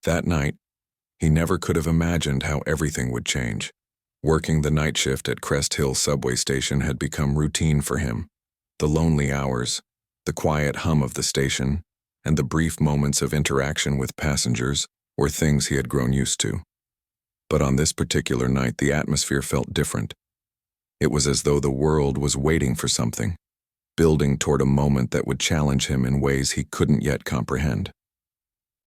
That night, he never could have imagined how everything would change. Working the night shift at Crest Hill subway station had become routine for him. The lonely hours, the quiet hum of the station, and the brief moments of interaction with passengers were things he had grown used to. But on this particular night, the atmosphere felt different. It was as though the world was waiting for something, building toward a moment that would challenge him in ways he couldn't yet comprehend.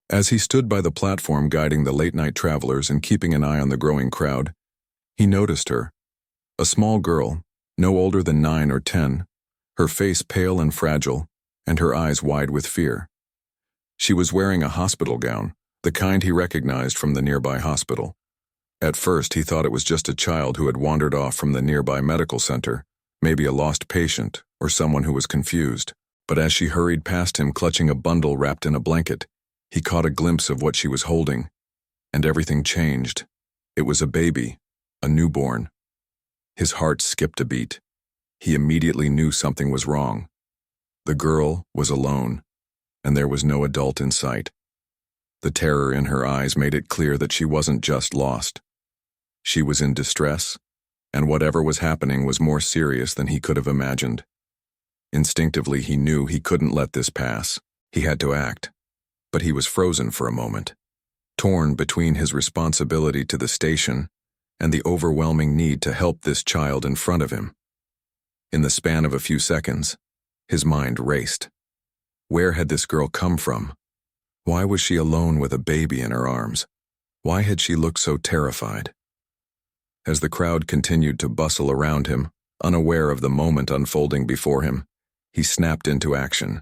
As he stood by the platform guiding the late-night travelers and keeping an eye on the growing crowd, he noticed her, a small girl, no older than 9 or 10, her face pale and fragile, and her eyes wide with fear. She was wearing a hospital gown, the kind he recognized from the nearby hospital. At first, he thought it was just a child who had wandered off from the nearby medical center, maybe a lost patient or someone who was confused. But as she hurried past him clutching a bundle wrapped in a blanket, he caught a glimpse of what she was holding, and everything changed. It was a baby, a newborn. His heart skipped a beat. He immediately knew something was wrong. The girl was alone, and there was no adult in sight. The terror in her eyes made it clear that she wasn't just lost. She was in distress, and whatever was happening was more serious than he could have imagined. Instinctively, he knew he couldn't let this pass. He had to act. But he was frozen for a moment, torn between his responsibility to the station and the overwhelming need to help this child in front of him. In the span of a few seconds, his mind raced. Where had this girl come from? Why was she alone with a baby in her arms? Why had she looked so terrified? As the crowd continued to bustle around him, unaware of the moment unfolding before him, he snapped into action.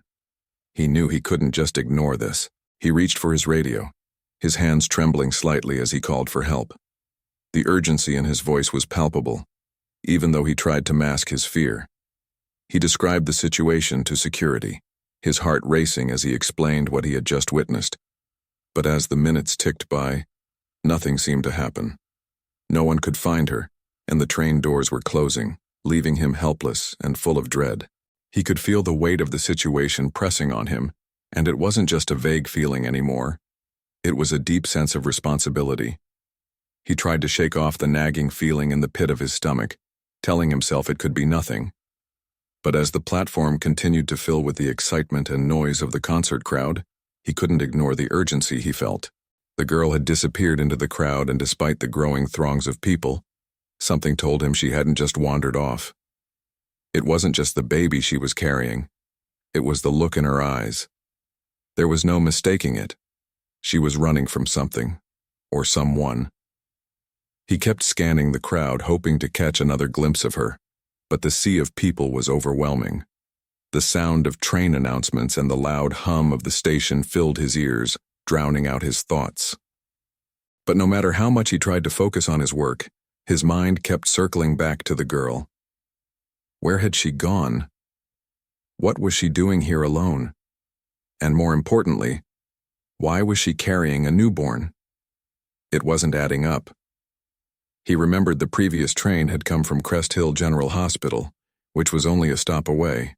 He knew he couldn't just ignore this. He reached for his radio, his hands trembling slightly as he called for help. The urgency in his voice was palpable, even though he tried to mask his fear. He described the situation to security, his heart racing as he explained what he had just witnessed. But as the minutes ticked by, nothing seemed to happen. No one could find her, and the train doors were closing, leaving him helpless and full of dread. He could feel the weight of the situation pressing on him, and it wasn't just a vague feeling anymore. It was a deep sense of responsibility. He tried to shake off the nagging feeling in the pit of his stomach, telling himself it could be nothing. But as the platform continued to fill with the excitement and noise of the concert crowd, he couldn't ignore the urgency he felt. The girl had disappeared into the crowd, and despite the growing throngs of people, something told him she hadn't just wandered off. It wasn't just the baby she was carrying. It was the look in her eyes. There was no mistaking it. She was running from something, or someone. He kept scanning the crowd, hoping to catch another glimpse of her, but the sea of people was overwhelming. The sound of train announcements and the loud hum of the station filled his ears, drowning out his thoughts. But no matter how much he tried to focus on his work, his mind kept circling back to the girl. Where had she gone? What was she doing here alone? And more importantly, why was she carrying a newborn? It wasn't adding up. He remembered the previous train had come from Crest Hill General Hospital, which was only a stop away.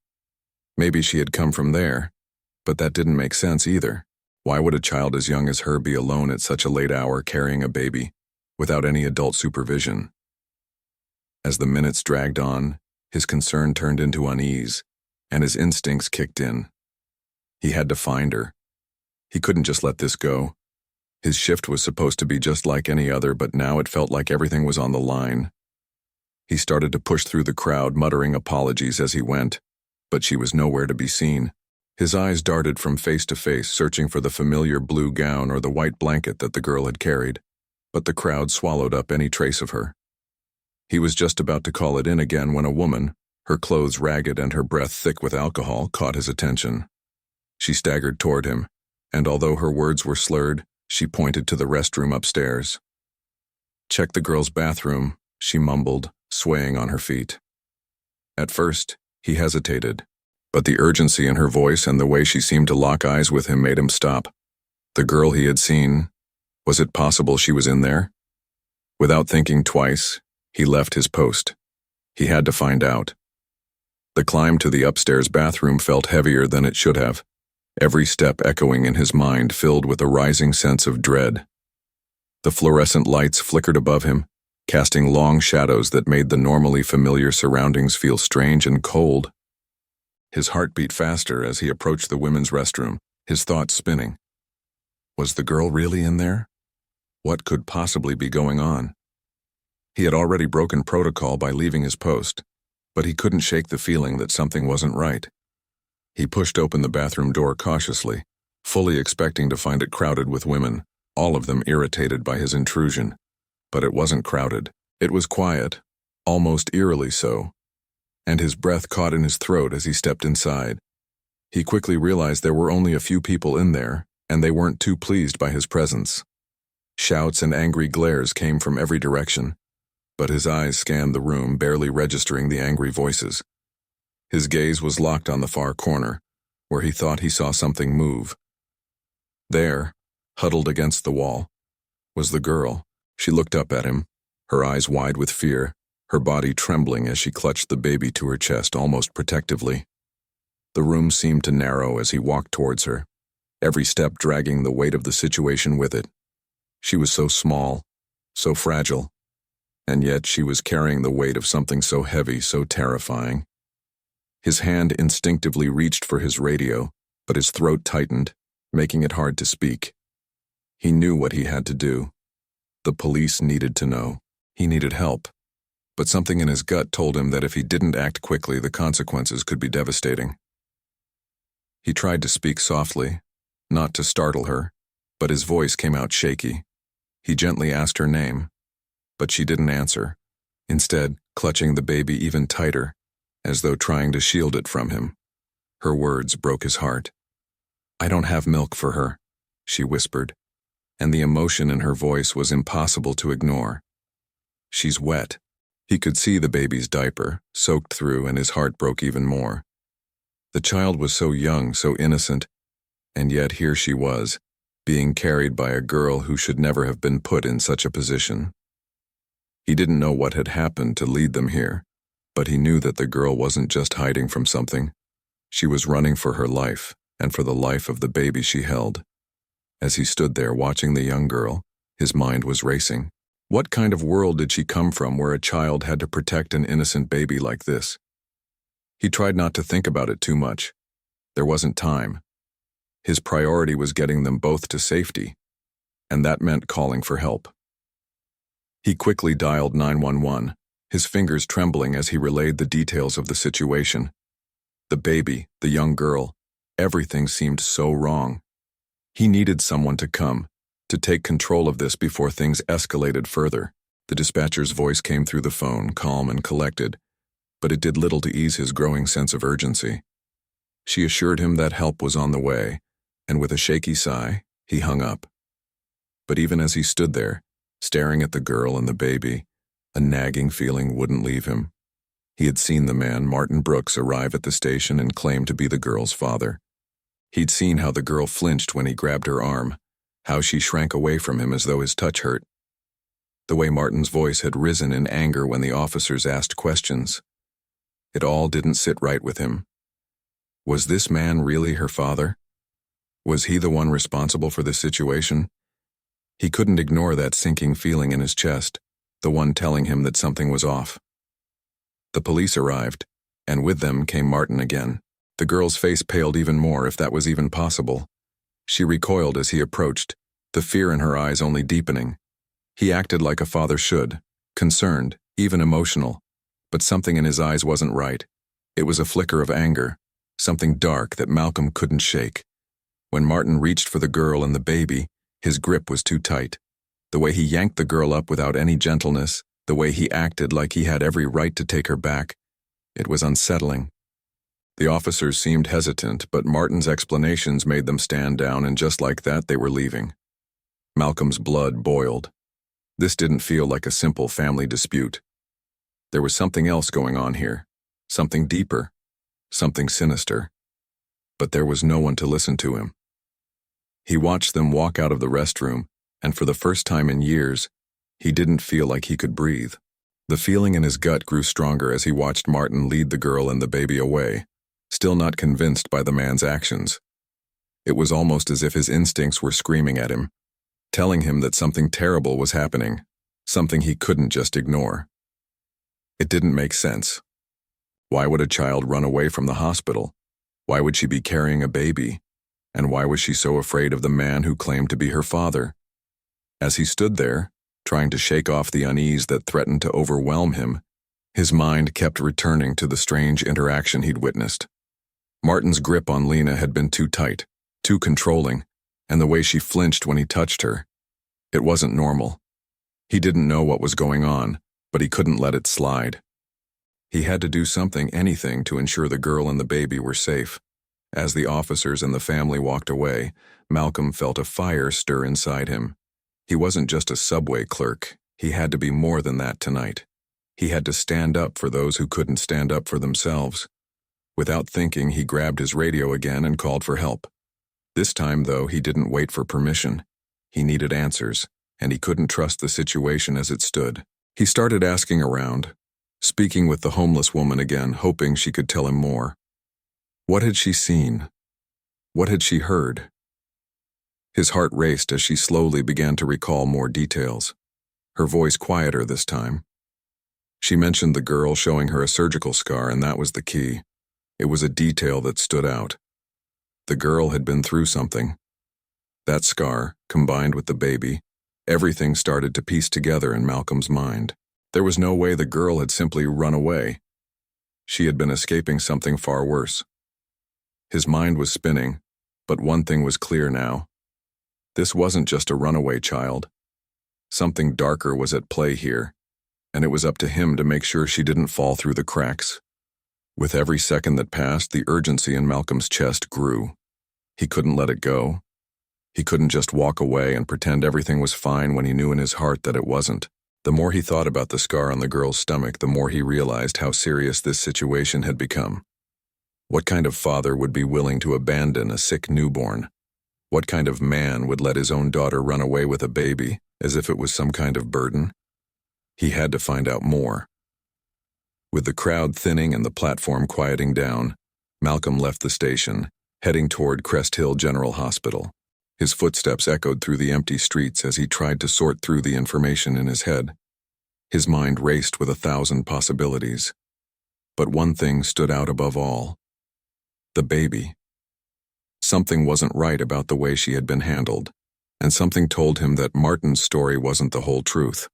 Maybe she had come from there, but that didn't make sense either. Why would a child as young as her be alone at such a late hour carrying a baby, without any adult supervision? As the minutes dragged on, his concern turned into unease, and his instincts kicked in. He had to find her. He couldn't just let this go. His shift was supposed to be just like any other, but now it felt like everything was on the line. He started to push through the crowd, muttering apologies as he went, but she was nowhere to be seen. His eyes darted from face to face, searching for the familiar blue gown or the white blanket that the girl had carried, but the crowd swallowed up any trace of her. He was just about to call it in again when a woman, her clothes ragged and her breath thick with alcohol, caught his attention. She staggered toward him, and although her words were slurred, she pointed to the restroom upstairs. "Check the girl's bathroom," she mumbled, swaying on her feet. At first, he hesitated, but the urgency in her voice and the way she seemed to lock eyes with him made him stop. The girl he had seen, was it possible she was in there? Without thinking twice, he left his post. He had to find out. The climb to the upstairs bathroom felt heavier than it should have. every step echoing in his mind, filled with a rising sense of dread. The fluorescent lights flickered above him, casting long shadows that made the normally familiar surroundings feel strange and cold. His heart beat faster as he approached the women's restroom, his thoughts spinning. Was the girl really in there? What could possibly be going on? He had already broken protocol by leaving his post, but he couldn't shake the feeling that something wasn't right. He pushed open the bathroom door cautiously, fully expecting to find it crowded with women, all of them irritated by his intrusion. But it wasn't crowded. It was quiet, almost eerily so, and his breath caught in his throat as he stepped inside. He quickly realized there were only a few people in there, and they weren't too pleased by his presence. Shouts and angry glares came from every direction, but his eyes scanned the room, barely registering the angry voices. His gaze was locked on the far corner, where he thought he saw something move. There, huddled against the wall, was the girl. She looked up at him, her eyes wide with fear, her body trembling as she clutched the baby to her chest almost protectively. The room seemed to narrow as he walked towards her, every step dragging the weight of the situation with it. She was so small, so fragile, and yet she was carrying the weight of something so heavy, so terrifying. His hand instinctively reached for his radio, but his throat tightened, making it hard to speak. He knew what he had to do. The police needed to know. He needed help. But something in his gut told him that if he didn't act quickly, the consequences could be devastating. He tried to speak softly, not to startle her, but his voice came out shaky. He gently asked her name, but she didn't answer, instead clutching the baby even tighter, as though trying to shield it from him. Her words broke his heart. "I don't have milk for her," she whispered, and the emotion in her voice was impossible to ignore. "She's wet." He could see the baby's diaper, soaked through, and his heart broke even more. The child was so young, so innocent, and yet here she was, being carried by a girl who should never have been put in such a position. He didn't know what had happened to lead them here, but he knew that the girl wasn't just hiding from something. She was running for her life, and for the life of the baby she held. As he stood there watching the young girl, his mind was racing. What kind of world did she come from where a child had to protect an innocent baby like this? He tried not to think about it too much. There wasn't time. His priority was getting them both to safety, and that meant calling for help. He quickly dialed 911, his fingers trembling as he relayed the details of the situation. The baby, the young girl, everything seemed so wrong. He needed someone to come, to take control of this before things escalated further. The dispatcher's voice came through the phone, calm and collected, but it did little to ease his growing sense of urgency. She assured him that help was on the way, and with a shaky sigh, he hung up. But even as he stood there, staring at the girl and the baby, a nagging feeling wouldn't leave him. He had seen the man, Martin Brooks, arrive at the station and claim to be the girl's father. He'd seen how the girl flinched when he grabbed her arm, how she shrank away from him as though his touch hurt. The way Martin's voice had risen in anger when the officers asked questions. It all didn't sit right with him. Was this man really her father? Was he the one responsible for the situation? He couldn't ignore that sinking feeling in his chest, the one telling him that something was off. The police arrived, and with them came Martin again. The girl's face paled even more, if that was even possible. She recoiled as he approached, the fear in her eyes only deepening. He acted like a father should, concerned, even emotional, but something in his eyes wasn't right. It was a flicker of anger, something dark that Malcolm couldn't shake. When Martin reached for the girl and the baby, his grip was too tight. The way he yanked the girl up without any gentleness, the way he acted like he had every right to take her back, it was unsettling. The officers seemed hesitant, but Martin's explanations made them stand down, and just like that, they were leaving. Malcolm's blood boiled. This didn't feel like a simple family dispute. There was something else going on here, something deeper, something sinister. But there was no one to listen to him. He watched them walk out of the restroom, and for the first time in years, he didn't feel like he could breathe. The feeling in his gut grew stronger as he watched Martin lead the girl and the baby away, still not convinced by the man's actions. It was almost as if his instincts were screaming at him, telling him that something terrible was happening, something he couldn't just ignore. It didn't make sense. Why would a child run away from the hospital? Why would she be carrying a baby? And why was she so afraid of the man who claimed to be her father? As he stood there, trying to shake off the unease that threatened to overwhelm him, his mind kept returning to the strange interaction he'd witnessed. Martin's grip on Lena had been too tight, too controlling, and the way she flinched when he touched her. It wasn't normal. He didn't know what was going on, but he couldn't let it slide. He had to do something, anything, to ensure the girl and the baby were safe. As the officers and the family walked away, Malcolm felt a fire stir inside him. He wasn't just a subway clerk. He had to be more than that tonight. He had to stand up for those who couldn't stand up for themselves. Without thinking, he grabbed his radio again and called for help. This time, though, he didn't wait for permission. He needed answers, and he couldn't trust the situation as it stood. He started asking around, speaking with the homeless woman again, hoping she could tell him more. What had she seen? What had she heard? His heart raced as she slowly began to recall more details, her voice quieter this time. She mentioned the girl showing her a surgical scar, and that was the key. It was a detail that stood out. The girl had been through something. That scar, combined with the baby, everything started to piece together in Malcolm's mind. There was no way the girl had simply run away. She had been escaping something far worse. His mind was spinning, but one thing was clear now. This wasn't just a runaway child. Something darker was at play here, and it was up to him to make sure she didn't fall through the cracks. With every second that passed, the urgency in Malcolm's chest grew. He couldn't let it go. He couldn't just walk away and pretend everything was fine when he knew in his heart that it wasn't. The more he thought about the scar on the girl's stomach, the more he realized how serious this situation had become. What kind of father would be willing to abandon a sick newborn? What kind of man would let his own daughter run away with a baby, as if it was some kind of burden? He had to find out more. With the crowd thinning and the platform quieting down, Malcolm left the station, heading toward Crest Hill General Hospital. His footsteps echoed through the empty streets as he tried to sort through the information in his head. His mind raced with 1,000 possibilities. But one thing stood out above all. The baby. Something wasn't right about the way she had been handled, and something told him that Martin's story wasn't the whole truth.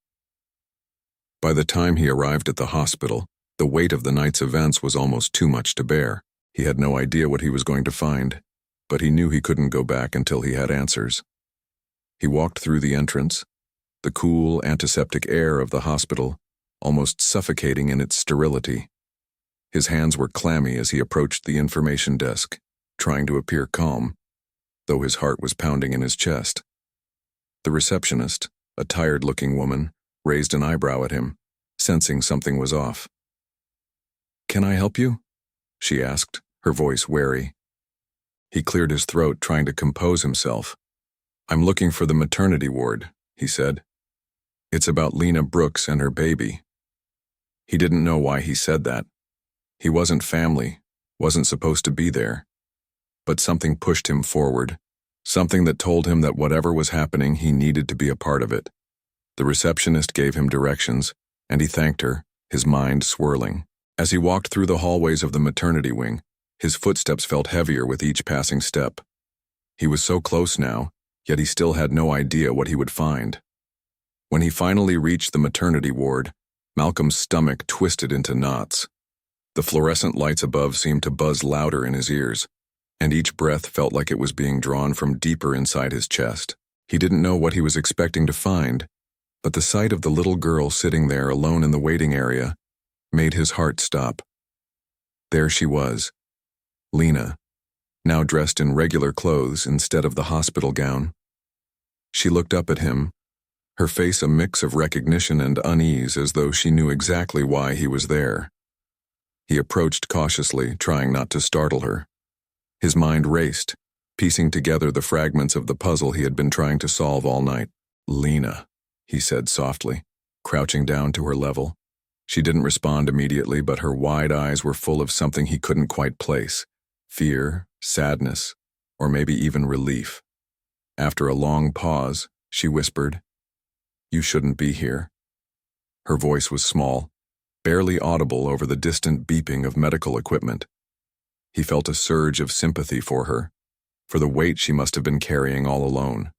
By the time he arrived at the hospital, the weight of the night's events was almost too much to bear. He had no idea what he was going to find, but he knew he couldn't go back until he had answers. He walked through the entrance, the cool, antiseptic air of the hospital, almost suffocating in its sterility. His hands were clammy as he approached the information desk, trying to appear calm, though his heart was pounding in his chest. The receptionist, a tired-looking woman, raised an eyebrow at him, sensing something was off. "Can I help you?" she asked, her voice wary. He cleared his throat, trying to compose himself. "I'm looking for the maternity ward," he said. "It's about Lena Brooks and her baby." He didn't know why he said that. He wasn't family, wasn't supposed to be there. But something pushed him forward, something that told him that whatever was happening, he needed to be a part of it. The receptionist gave him directions, and he thanked her, his mind swirling. As he walked through the hallways of the maternity wing, his footsteps felt heavier with each passing step. He was so close now, yet he still had no idea what he would find. When he finally reached the maternity ward, Malcolm's stomach twisted into knots. The fluorescent lights above seemed to buzz louder in his ears, and each breath felt like it was being drawn from deeper inside his chest. He didn't know what he was expecting to find, but the sight of the little girl sitting there alone in the waiting area made his heart stop. There she was, Lena, now dressed in regular clothes instead of the hospital gown. She looked up at him, her face a mix of recognition and unease, as though she knew exactly why he was there. He approached cautiously, trying not to startle her. His mind raced, piecing together the fragments of the puzzle he had been trying to solve all night. "Lena," he said softly, crouching down to her level. She didn't respond immediately, but her wide eyes were full of something he couldn't quite place. Fear, sadness, or maybe even relief. After a long pause, she whispered, "You shouldn't be here." Her voice was small, barely audible over the distant beeping of medical equipment. He felt a surge of sympathy for her, for the weight she must have been carrying all alone.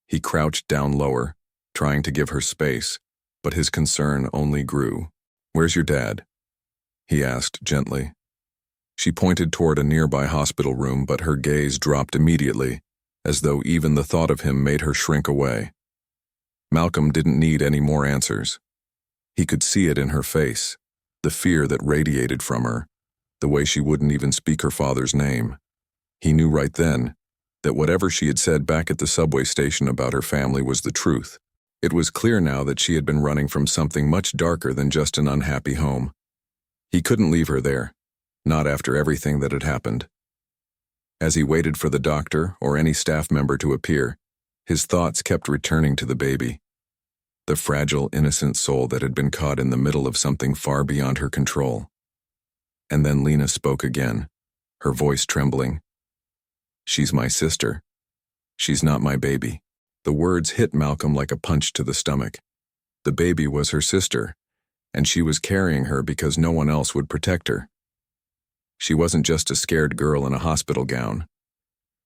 He crouched down lower, trying to give her space, but his concern only grew. "Where's your dad?" he asked gently. She pointed toward a nearby hospital room, but her gaze dropped immediately, as though even the thought of him made her shrink away. Malcolm didn't need any more answers. He could see it in her face, the fear that radiated from her, the way she wouldn't even speak her father's name. He knew right then that whatever she had said back at the subway station about her family was the truth. It was clear now that she had been running from something much darker than just an unhappy home. He couldn't leave her there, not after everything that had happened. As he waited for the doctor or any staff member to appear, his thoughts kept returning to the baby, the fragile, innocent soul that had been caught in the middle of something far beyond her control. And then Lena spoke again, her voice trembling. "She's my sister. She's not my baby." The words hit Malcolm like a punch to the stomach. The baby was her sister, and she was carrying her because no one else would protect her. She wasn't just a scared girl in a hospital gown.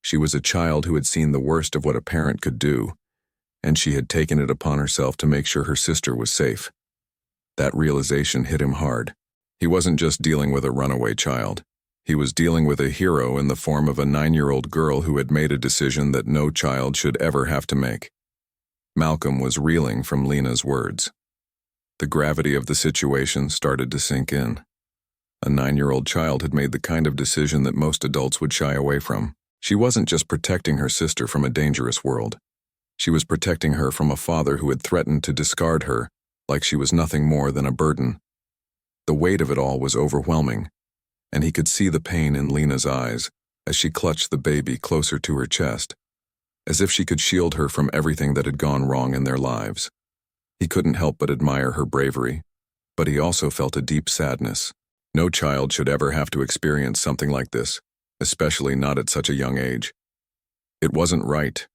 She was a child who had seen the worst of what a parent could do, and she had taken it upon herself to make sure her sister was safe. That realization hit him hard. He wasn't just dealing with a runaway child. He was dealing with a hero in the form of a 9-year-old girl who had made a decision that no child should ever have to make. Malcolm was reeling from Lena's words. The gravity of the situation started to sink in. A 9-year-old child had made the kind of decision that most adults would shy away from. She wasn't just protecting her sister from a dangerous world. She was protecting her from a father who had threatened to discard her like she was nothing more than a burden. The weight of it all was overwhelming, and he could see the pain in Lena's eyes as she clutched the baby closer to her chest, as if she could shield her from everything that had gone wrong in their lives. He couldn't help but admire her bravery, but he also felt a deep sadness. No child should ever have to experience something like this, especially not at such a young age. It wasn't right.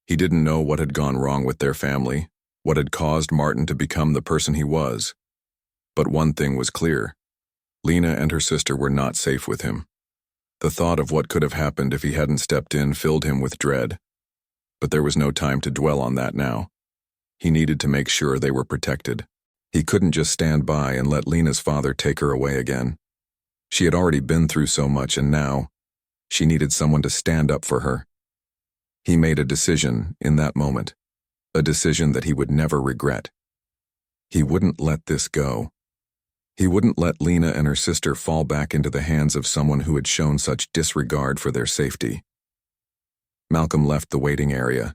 He didn't know what had gone wrong with their family, what had caused Martin to become the person he was. But one thing was clear. Lena and her sister were not safe with him. The thought of what could have happened if he hadn't stepped in filled him with dread. But there was no time to dwell on that now. He needed to make sure they were protected. He couldn't just stand by and let Lena's father take her away again. She had already been through so much, and now she needed someone to stand up for her. He made a decision in that moment, a decision that he would never regret. He wouldn't let this go. He wouldn't let Lena and her sister fall back into the hands of someone who had shown such disregard for their safety. Malcolm left the waiting area,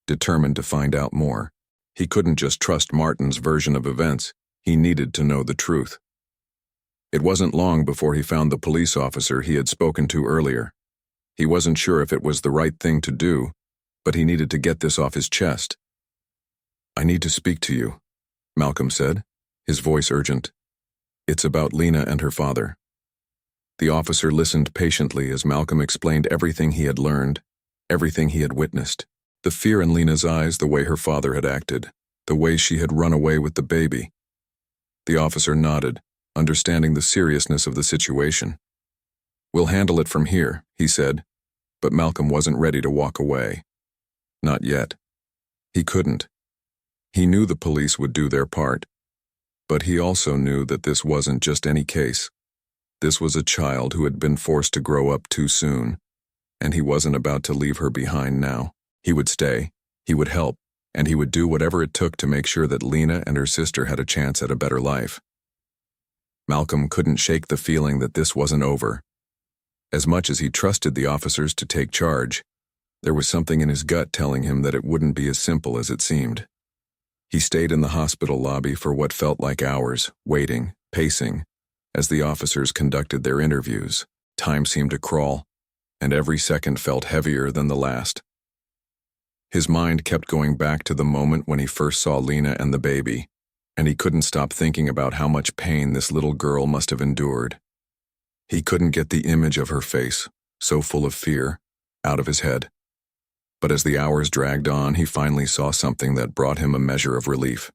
determined to find out more. He couldn't just trust Martin's version of events. He needed to know the truth. It wasn't long before he found the police officer he had spoken to earlier. He wasn't sure if it was the right thing to do, but he needed to get this off his chest. "I need to speak to you," Malcolm said, his voice urgent. "It's about Lena and her father." The officer listened patiently as Malcolm explained everything he had learned, everything he had witnessed. The fear in Lena's eyes, the way her father had acted, the way she had run away with the baby. The officer nodded, understanding the seriousness of the situation. "We'll handle it from here," he said, but Malcolm wasn't ready to walk away. Not yet. He couldn't. He knew the police would do their part, but he also knew that this wasn't just any case. This was a child who had been forced to grow up too soon, and he wasn't about to leave her behind now. He would stay, he would help, and he would do whatever it took to make sure that Lena and her sister had a chance at a better life. Malcolm couldn't shake the feeling that this wasn't over. As much as he trusted the officers to take charge, there was something in his gut telling him that it wouldn't be as simple as it seemed. He stayed in the hospital lobby for what felt like hours, waiting, pacing, as the officers conducted their interviews. Time seemed to crawl, and every second felt heavier than the last. His mind kept going back to the moment when he first saw Lena and the baby, and he couldn't stop thinking about how much pain this little girl must have endured. He couldn't get the image of her face, so full of fear, out of his head. But as the hours dragged on, he finally saw something that brought him a measure of relief.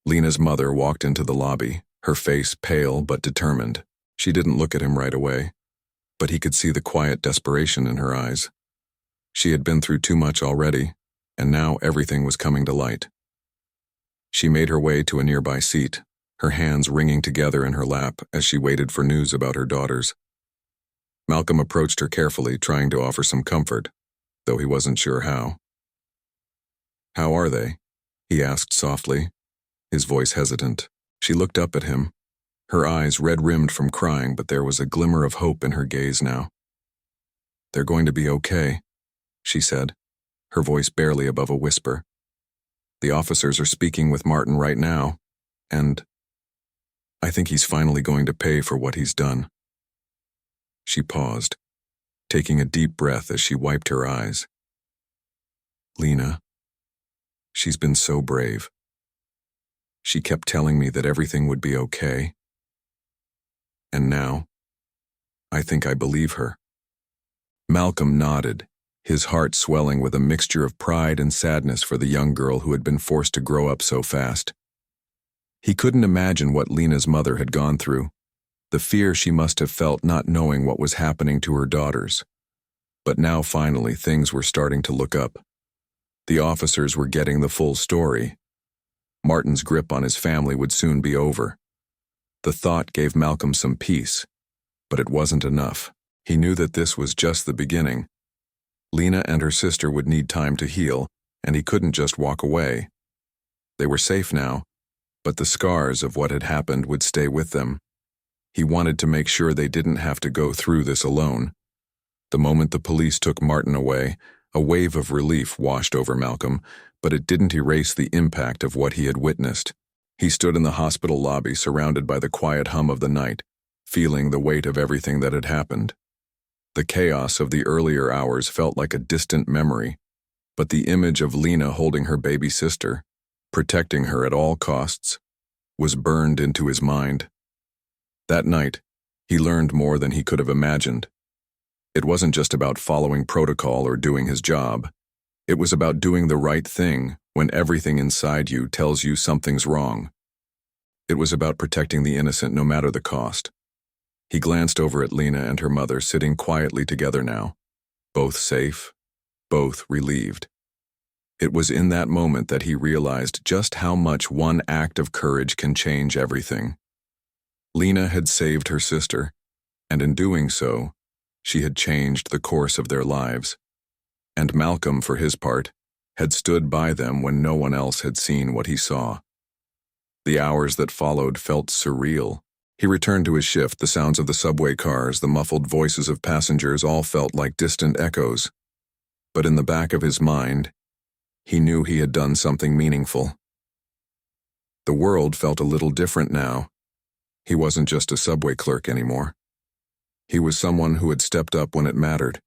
Lena's mother walked into the lobby, her face pale but determined. She didn't look at him right away, but he could see the quiet desperation in her eyes. She had been through too much already, and now everything was coming to light. She made her way to a nearby seat, her hands wringing together in her lap as she waited for news about her daughters. Malcolm approached her carefully, trying to offer some comfort, though he wasn't sure how. "How are they?" he asked softly, his voice hesitant. She looked up at him, her eyes red-rimmed from crying, but there was a glimmer of hope in her gaze now. "They're going to be okay," she said, her voice barely above a whisper. "The officers are speaking with Martin right now, and I think he's finally going to pay for what he's done." She paused, taking a deep breath as she wiped her eyes. "Lena, she's been so brave. She kept telling me that everything would be okay. And now, I think I believe her." Malcolm nodded, his heart swelling with a mixture of pride and sadness for the young girl who had been forced to grow up so fast. He couldn't imagine what Lena's mother had gone through, the fear she must have felt not knowing what was happening to her daughters. But now finally things were starting to look up. The officers were getting the full story. Martin's grip on his family would soon be over. The thought gave Malcolm some peace, but it wasn't enough. He knew that this was just the beginning. Lena and her sister would need time to heal, and he couldn't just walk away. They were safe now, but the scars of what had happened would stay with them. He wanted to make sure they didn't have to go through this alone. The moment the police took Martin away, a wave of relief washed over Malcolm, but it didn't erase the impact of what he had witnessed. He stood in the hospital lobby, surrounded by the quiet hum of the night, feeling the weight of everything that had happened. The chaos of the earlier hours felt like a distant memory, but the image of Lena holding her baby sister, protecting her at all costs, was burned into his mind. That night, he learned more than he could have imagined. It wasn't just about following protocol or doing his job. It was about doing the right thing when everything inside you tells you something's wrong. It was about protecting the innocent no matter the cost. He glanced over at Lena and her mother sitting quietly together now, both safe, both relieved. It was in that moment that he realized just how much one act of courage can change everything. Lena had saved her sister, and in doing so, she had changed the course of their lives. And Malcolm, for his part, had stood by them when no one else had seen what he saw. The hours that followed felt surreal. He returned to his shift, the sounds of the subway cars, the muffled voices of passengers all felt like distant echoes. But in the back of his mind, he knew he had done something meaningful. The world felt a little different now. He wasn't just a subway clerk anymore. He was someone who had stepped up when it mattered,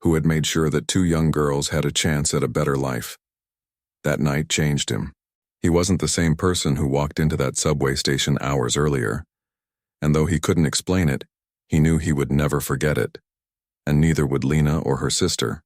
who had made sure that two young girls had a chance at a better life. That night changed him. He wasn't the same person who walked into that subway station hours earlier. And though he couldn't explain it, he knew he would never forget it. And neither would Lena or her sister.